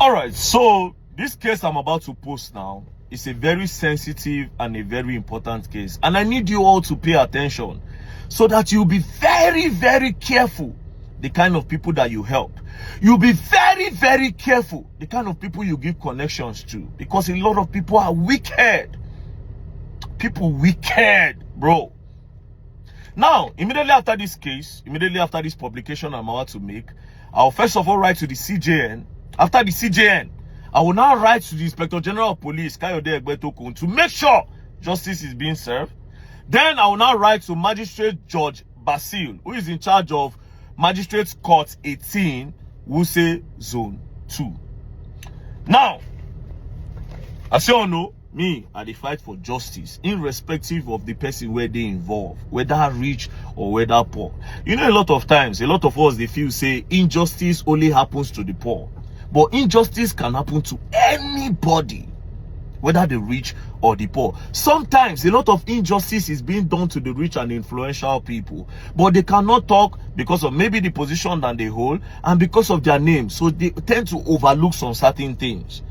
All right, so this case I'm about to post now is a very sensitive and a very important case, and I need you all to pay attention so that you'll be very, very careful the kind of people that you help. You'll be very, very careful the kind of people you give connections to, because a lot of people are wicked. People wicked, bro. Now, immediately after this case, immediately after this publication I'm about to make, I'll first of all write to the CJN. After the CJN, I will now write to the Inspector General of Police, Kayode Egbetokun, to make sure justice is being served. Then I will now write to Magistrate Judge Basil, who is in charge of Magistrates Court 18, Wuse Zone 2. Now, as you all know, me, I dey fight for justice, irrespective of the person where they involve, whether rich or whether poor. You know, a lot of times, a lot of us, they feel say injustice only happens to the poor. But injustice can happen to anybody, whether the rich or the poor. Sometimes a lot of injustice is being done to the rich and influential people, but they cannot talk because of maybe the position that they hold and because of their name. So they tend to overlook some certain things.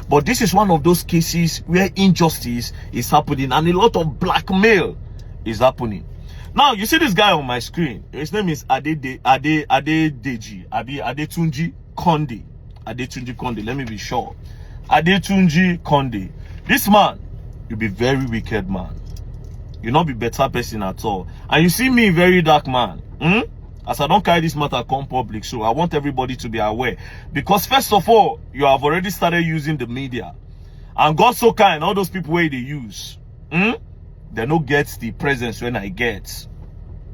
But this is one of those cases where injustice is happening and a lot of blackmail is happening. Now, you see this guy on my screen. His name is Adetunji Conde. Adetunji Conde, let me be sure. Adetunji Conde. This man, you'll be very wicked man. You'll not be better person at all. And you see me, very dark man. As I don't carry this matter come public, so I want everybody to be aware. Because first of all, you have already started using the media. And God so kind, all those people where they use, they don't get the presence when I get.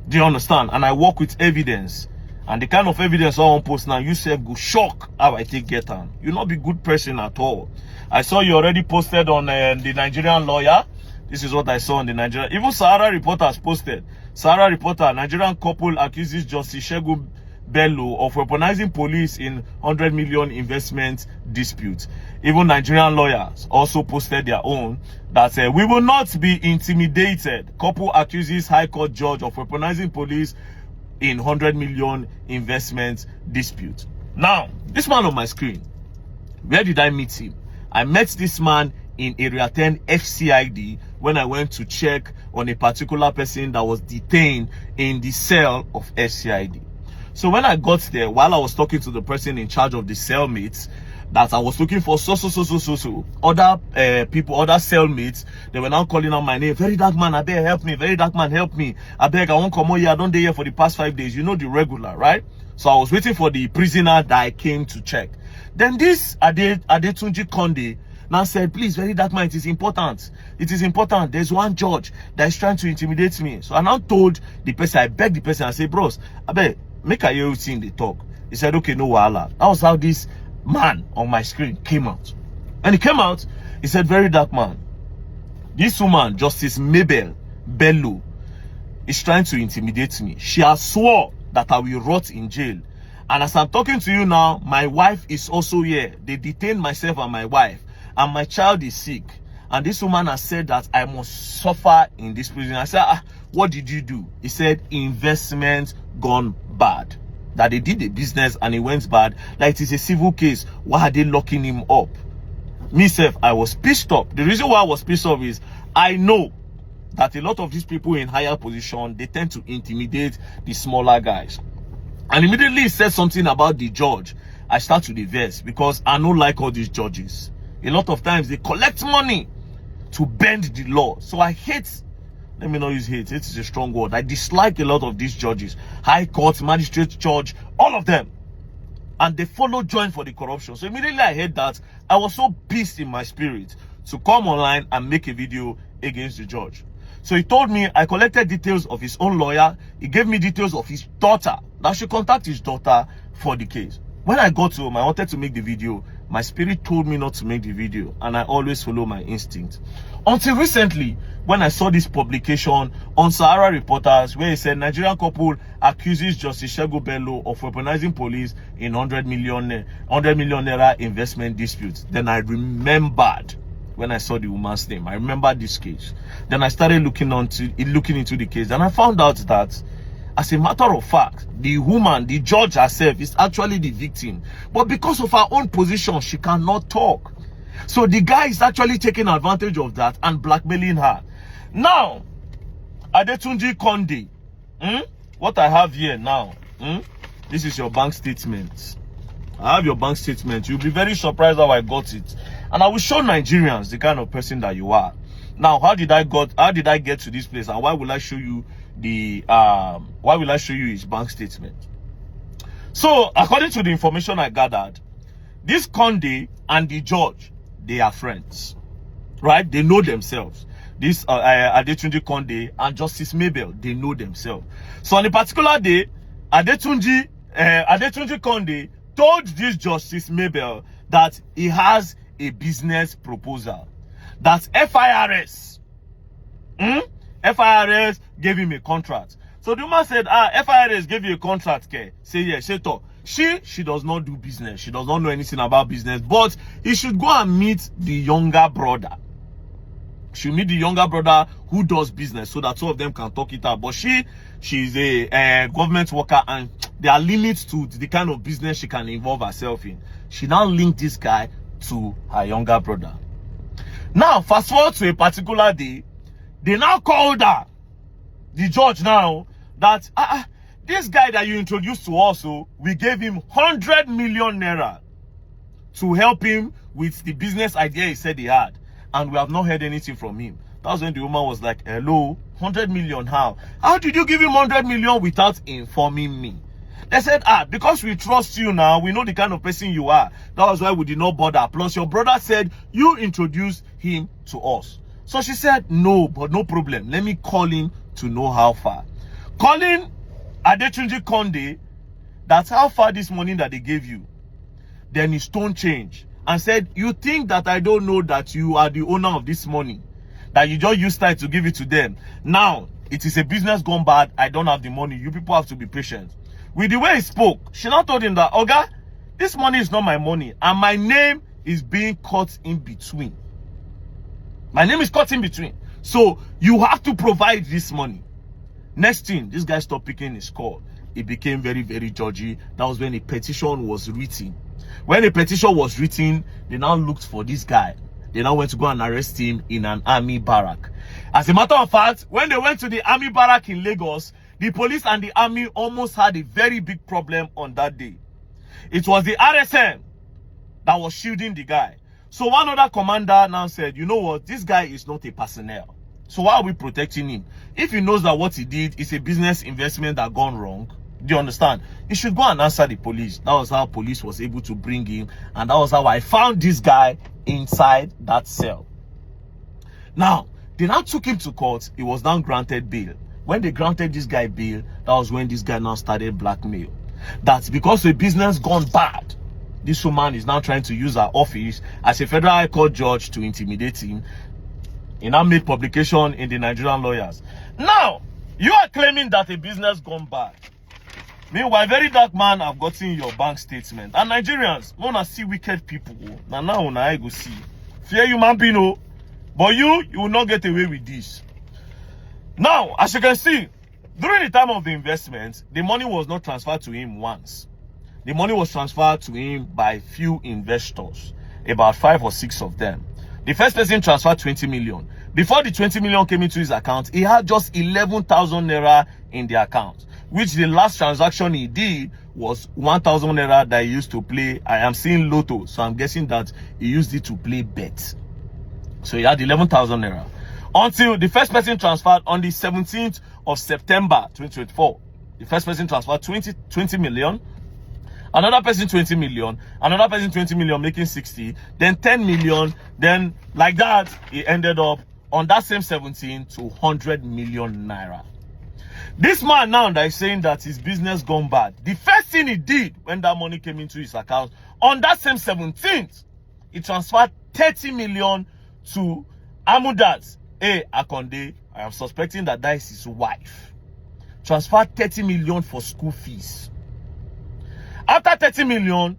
Do you understand? And I work with evidence. And the kind of evidence I want to post now, you self go shock how I take get on. You'll not be good person at all. I saw you already posted on the Nigerian lawyer. This is what I saw on the Nigerian. Even Sahara Reporters posted. Sahara Reporter, Nigerian couple accuses Justice Segun Bello of weaponizing police in 100 million investment dispute. Even Nigerian lawyers also posted their own that we will not be intimidated. Couple accuses High Court judge of weaponizing police in 100 million investment dispute. Now, this man on my screen, where did I meet him? I met this man in Area 10 FCID when I went to check on a particular person that was detained in the cell of FCID. So when I got there, while I was talking to the person in charge of the cellmates, that I was looking for other people, other cellmates, they were now calling out my name. Very dark man, I beg, help me. Very dark man, help me. I beg, I won't come on here. I don't stay here for the past 5 days. You know the regular, right? So I was waiting for the prisoner that I came to check. Then this Adetunji Conde now said, please, very dark man, it is important. It is important. There's one judge that is trying to intimidate me. So I now told the person, I begged the person, I said, bros, I beg, make a hear in the talk. He said, okay, no wahala. That was how this man on my screen came out. And he came out, he said, very dark man, this woman, Justice Mabel Bello, is trying to intimidate me. She has swore that I will rot in jail. And as I'm talking to you now, my wife is also here. They detained myself and my wife. And my child is sick. And this woman has said that I must suffer in this prison. I said, what did you do? He said, investment gone bad. That they did the business and it went bad. Like it is a civil case. Why are they locking him up? Myself, I was pissed off. The reason why I was pissed off is I know that a lot of these people in higher position, they tend to intimidate the smaller guys. And immediately he said something about the judge. I start to diverse because I don't like all these judges. A lot of times they collect money to bend the law. So I hate, let me not use hate, it is a strong word. I dislike a lot of these judges. High Court, Magistrate Judge, all of them. And they follow join for the corruption. So immediately I heard that, I was so pissed in my spirit to come online and make a video against the judge. So he told me, I collected details of his own lawyer. He gave me details of his daughter. That I should contact his daughter for the case. When I got home, I wanted to make the video. My spirit told me not to make the video, and I always follow my instinct. Until recently, when I saw this publication on Sahara Reporters, where it said Nigerian couple accuses Justice Segun Bello of weaponizing police in 100 million naira investment dispute. Then I remembered when I saw the woman's name. I remembered this case. Then I started looking into the case, and I found out that As a matter of fact, the woman, the judge herself, is actually the victim. But because of her own position, she cannot talk. So the guy is actually taking advantage of that and blackmailing her. Now, Adetunji Conde, what I have here now, this is your bank statement. I have your bank statement. You'll be very surprised how I got it. And I will show Nigerians the kind of person that you are. Now, how did I get to this place, and why will I show you his bank statement? So, according to the information I gathered, this Conde and the judge, they are friends, right? They know themselves. This Adetunji Conde and Justice Mabel, they know themselves. So on a particular day, Adetunji Conde told this Justice Mabel that he has a business proposal. That FIRS gave him a contract. So the woman said, FIRS gave you a contract, okay? Say yes, say to. She does not do business. She does not know anything about business. But he should go and meet the younger brother. She'll meet the younger brother who does business, so that two of them can talk it out. But she's a government worker, and there are limits to the kind of business she can involve herself in. She now linked this guy to her younger brother. Now, fast forward to a particular day, they now called her, the judge now, that this guy that you introduced to us, we gave him 100 million naira to help him with the business idea he said he had. And we have not heard anything from him. That was when the woman was like, hello, 100 million, how? How did you give him 100 million without informing me? They said, because we trust you now, we know the kind of person you are. That was why we did not bother. Plus, your brother said you introduced him to us. So she said, no, but no problem. Let me call him to know how far. Calling Adetunji Conde, that's how far this money that they gave you. Then his tone changed and said, you think that I don't know that you are the owner of this money? That you just used time to give it to them. Now, it is a business gone bad. I don't have the money. You people have to be patient. With the way he spoke, she now told him that, Oga, this money is not my money. And my name is being cut in between. My name is cut in between. So, you have to provide this money. Next thing, this guy stopped picking his call. It became very, very judgy. That was when a petition was written. When a petition was written, they now looked for this guy. They now went to go and arrest him in an army barrack. As a matter of fact, when they went to the army barrack in Lagos, the police and the army almost had a very big problem on that day. It was the RSM that was shielding the guy. So one other commander now said, you know what, this guy is not a personnel. So why are we protecting him? If he knows that what he did is a business investment that gone wrong, do you understand? He should go and answer the police. That was how police was able to bring him. And that was how I found this guy inside that cell. Now, they now took him to court. He was now granted bail. When they granted this guy bail, that was when this guy now started blackmail. That's because the business gone bad. This woman is now trying to use her office as a federal high court judge to intimidate him. He now made publication in the Nigerian Lawyers. Now, you are claiming that a business gone bad. Meanwhile, very dark man have gotten your bank statement. And Nigerians, wanna see wicked people. Now I go see. Fear you man pino. But you will not get away with this. Now, as you can see, during the time of the investment, the money was not transferred to him once. The money was transferred to him by few investors, about 5 or 6 of them. The first person transferred 20 million. Before the 20 million came into his account, he had just 11,000 naira in the account, which the last transaction he did was 1,000 naira that he used to play. I am seeing Lotto, so I'm guessing that he used it to play bet. So he had 11,000 naira. Until the first person transferred on the 17th of September 2024. The first person transferred 20 million. Another person 20 million. Another person 20 million, making 60. Then 10 million. Then like that, he ended up on that same 17 to 100 million naira. This man now that is saying that his business gone bad, the first thing he did when that money came into his account, on that same 17th, he transferred 30 million to Amudat Conde. I am suspecting that that is his wife. Transferred 30 million for school fees. After 30 million,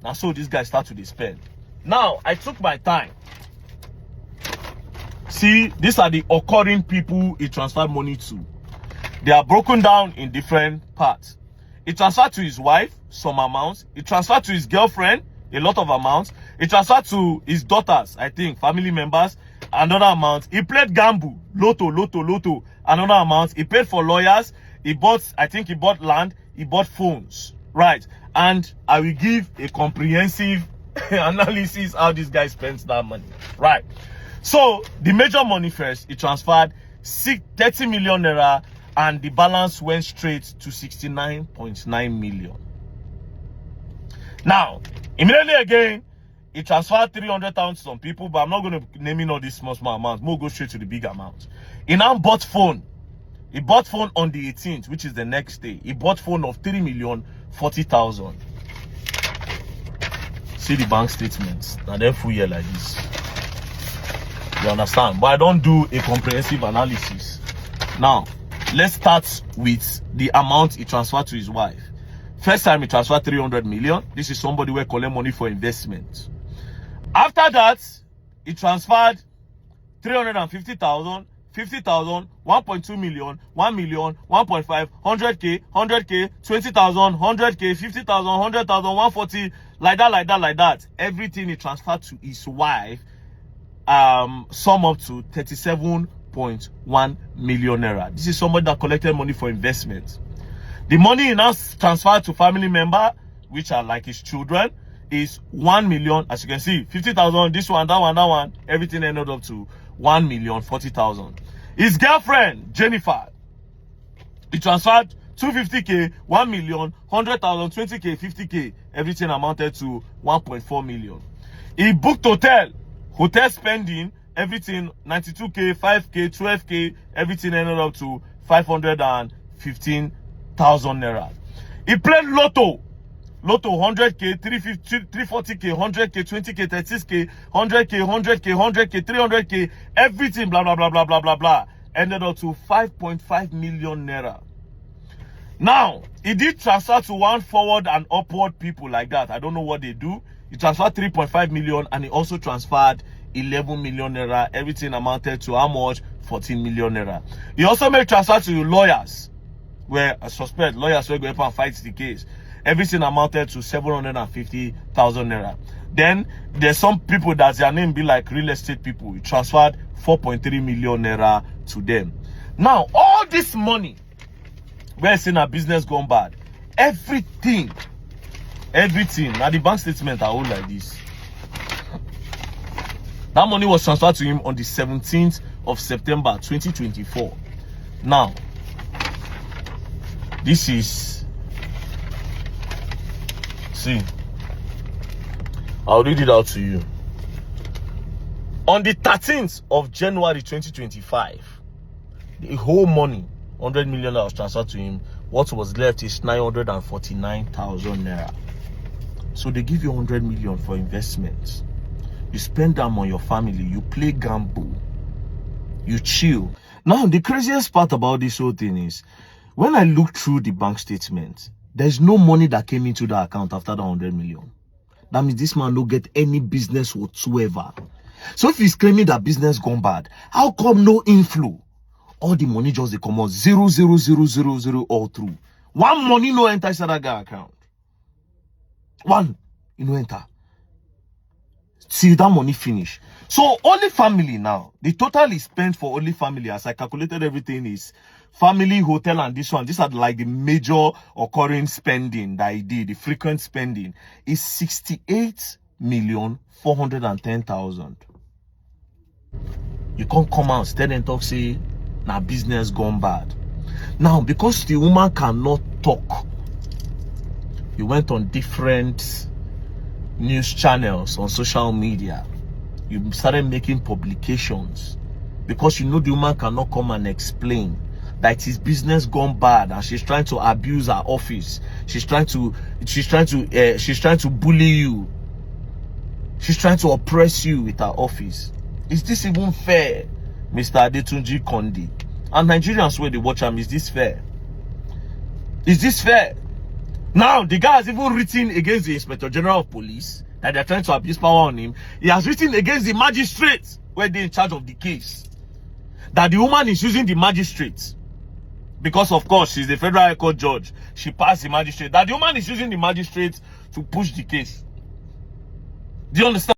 now so this guy started to spend. Now, I took my time. See, these are the occurring people he transferred money to. They are broken down in different parts. He transferred to his wife some amounts. He transferred to his girlfriend a lot of amounts. He transferred to his daughters, I think, family members, another amount. He played gamble, lotto, another amount. He paid for lawyers. He bought, I think he bought land. He bought phones, right? And I will give a comprehensive analysis how this guy spends that money, right? So the major money first, he transferred 30 million naira, and the balance went straight to 69.9 million. Now, immediately again, he transferred 300,000 to some people, but I'm not going to name in all these small amounts. We'll go straight to the big amount. He now bought phone. He bought phone on the 18th, which is the next day. He bought phone of 3,040,000. See the bank statements. Now they're full year like this. You understand? But I don't do a comprehensive analysis. Now, let's start with the amount he transferred to his wife. First time he transferred 300 million. This is somebody who collect money for investment. After that, he transferred 350,000, 50,000, 1.2 million, 1 million, 1.5, 100K, 100K, 20,000, 100K, 50,000, 100,000, 140, like that. Everything he transferred to his wife sum up to 37.1 million naira. This is somebody that collected money for investment. The money he now transferred to family member, which are like his children, is 1 million. As you can see, 50,000, this one, that one, everything ended up to 1,040,000. His girlfriend, Jennifer, he transferred 250K, 1 million, 100,000, 20K, 50K, everything amounted to 1.4 million. He booked hotel spending, everything 92K, 5K, 12K, everything ended up to 515,000 naira. He played lotto 100K, 340K, 100K, 20K, 30K, 100K, 300K, everything blah, ended up to 5.5 million naira. Now, he did transfer to one forward and upward people like that. I don't know what they do. He transferred 3.5 million, and he also transferred 11 million naira. Everything amounted to how much? 14 million naira. He also made transfer to lawyers, where I suspect lawyers were going to fight the case. Everything amounted to 750,000 naira. Then there's some people that their name be like real estate people. He transferred 4.3 million naira to them. Now, all this money, we're seeing a business gone bad. Everything. Now the bank statement are all like this. That money was transferred to him on the 17th of September 2024. Now, this is, see, I'll read it out to you. On the 13th of January 2025, the whole money, 100 million was transferred to him. What was left is 949,000 naira. So they give you 100 million for investments. You spend them on your family. You play gamble. You chill. Now, the craziest part about this whole thing is, when I look through the bank statement, there's no money that came into the account after the 100 million. That means this man don't get any business whatsoever. So if he's claiming that business gone bad, how come no inflow? All the money just they come out 0,0,0,0,0 all through. One money no enter inside that guy account. One, you no enter. See that money finish. So only family now. The total is spent for only family, as I calculated everything, is family, hotel, and this one. These are like the major occurring spending that I did. The frequent spending is 68,410,000. You can't come out, stand and talk, say, now business gone bad. Now, because the woman cannot talk, you went on different news channels on social media. You started making publications because you know the woman cannot come and explain that his business gone bad and she's trying to abuse her office. She's trying to bully you. She's trying to oppress you with her office. Is this even fair, Mr. Adetunji Conde? And Nigerians where they watch him, is this fair? Is this fair? Now, the guy has even written against the Inspector General of Police that they're trying to abuse power on him. He has written against the magistrate where they're in charge of the case, that the woman is using the magistrate because of course she's a federal high court judge, she passed the magistrate, that the woman is using the magistrate to push the case. Do you understand?